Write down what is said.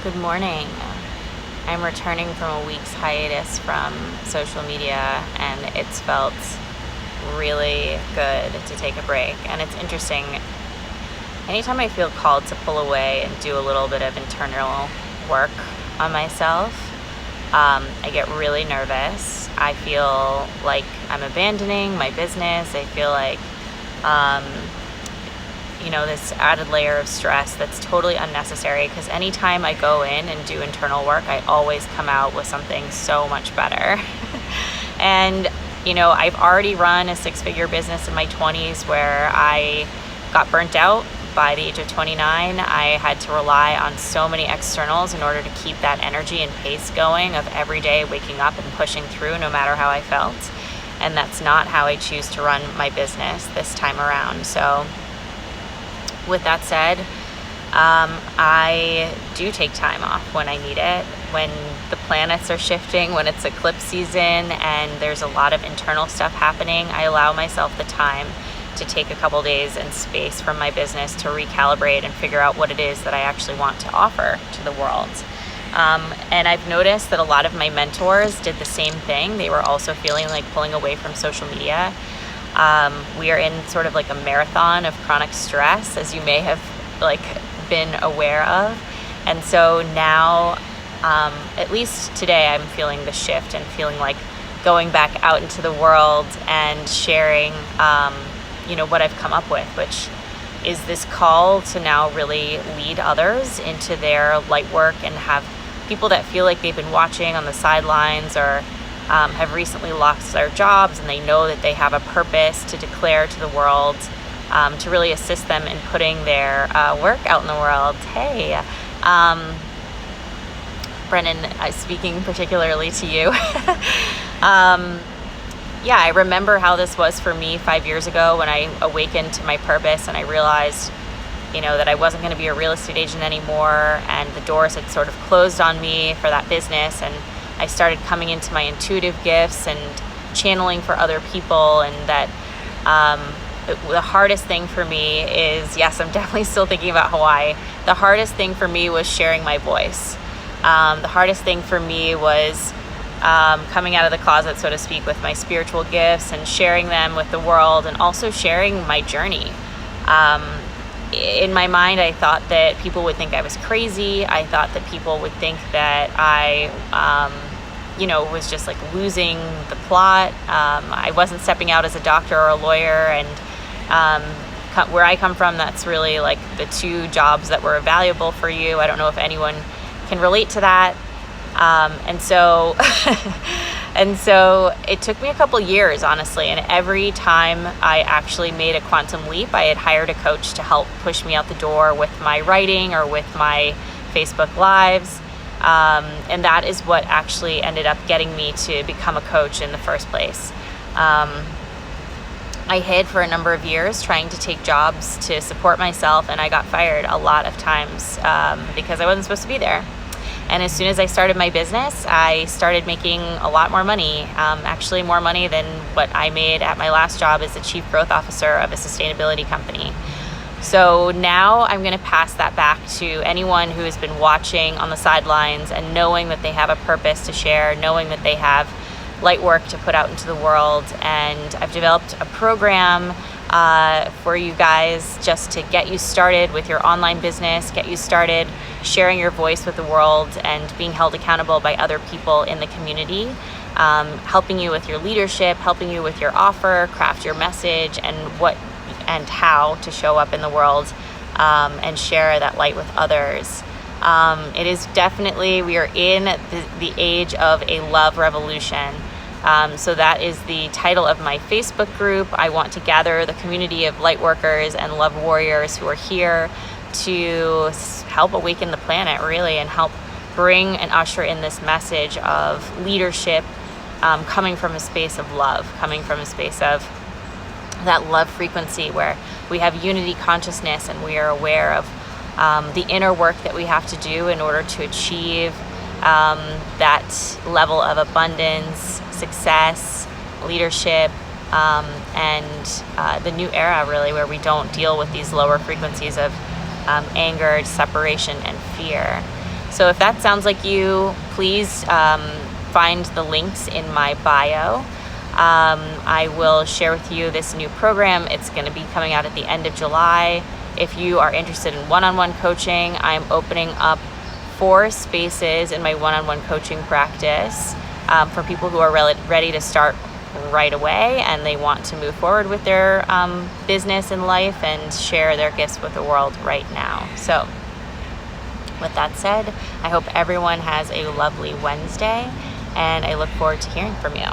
Good morning. I'm returning from a week's hiatus from social media, and it's felt really good to take a break. And it's interesting, anytime I feel called to pull away and do a little bit of internal work on myself, I get really nervous. I feel like I'm abandoning my business. I feel like this added layer of stress that's totally unnecessary, because anytime I go in and do internal work, I always come out with something so much better. And, I've already run a 6-figure business in my 20s where I got burnt out by the age of 29. I had to rely on so many externals in order to keep that energy and pace going of every day waking up and pushing through no matter how I felt. And that's not how I choose to run my business this time around. So with that said, I do take time off when I need it, when the planets are shifting, when it's eclipse season and there's a lot of internal stuff happening. I allow myself the time to take a couple days and space from my business to recalibrate and figure out what it is that I actually want to offer to the world. And I've noticed that a lot of my mentors did the same thing. They were also feeling like pulling away from social media. We are in sort of like a marathon of chronic stress, as you may have been aware of. And so now, at least today, I'm feeling the shift and feeling like going back out into the world and sharing, what I've come up with, which is this call to now really lead others into their light work and have people that feel like they've been watching on the sidelines or have recently lost their jobs, and they know that they have a purpose to declare to the world, to really assist them in putting their work out in the world. Hey, Brennan, speaking particularly to you. I remember how this was for me 5 years ago when I awakened to my purpose and I realized, that I wasn't going to be a real estate agent anymore, and the doors had sort of closed on me for that business, and I started coming into my intuitive gifts and channeling for other people. And that the hardest thing for me is, yes, I'm definitely still thinking about Hawaii. The hardest thing for me was sharing my voice. The hardest thing for me was coming out of the closet, so to speak, with my spiritual gifts and sharing them with the world, and also sharing my journey. In my mind, I thought that people would think I was crazy. I thought that people would think that I, was just like losing the plot. I wasn't stepping out as a doctor or a lawyer. And where I come from, that's really like the two jobs that were valuable for you. I don't know if anyone can relate to that. And so it took me a couple years, honestly, and every time I actually made a quantum leap, I had hired a coach to help push me out the door with my writing or with my Facebook Lives. And that is what actually ended up getting me to become a coach in the first place. I hid for a number of years trying to take jobs to support myself, and I got fired a lot of times because I wasn't supposed to be there. And as soon as I started my business, I started making a lot more money, actually more money than what I made at my last job as the chief growth officer of a sustainability company. So now I'm going to pass that back to anyone who has been watching on the sidelines and knowing that they have a purpose to share, knowing that they have light work to put out into the world. And I've developed a program for you guys just to get you started with your online business, get you started sharing your voice with the world and being held accountable by other people in the community, helping you with your leadership, helping you with your offer, craft your message, and what and how to show up in the world and share that light with others. It is definitely, we are in the age of a love revolution. So that is the title of my Facebook group. I want to gather the community of light workers and love warriors who are here to help awaken the planet, really, and help bring and usher in this message of leadership, coming from a space of love, coming from a space of that love frequency where we have unity consciousness and we are aware of the inner work that we have to do in order to achieve that level of abundance, success, leadership, and the new era, really, where we don't deal with these lower frequencies of anger, separation, and fear. So if that sounds like you, please find the links in my bio. I will share with you this new program. It's going to be coming out at the end of July. If you are interested in one-on-one coaching, I'm opening up 4 spaces in my one-on-one coaching practice for people who are ready to start right away and they want to move forward with their business and life and share their gifts with the world right now. So with that said, I hope everyone has a lovely Wednesday, and I look forward to hearing from you.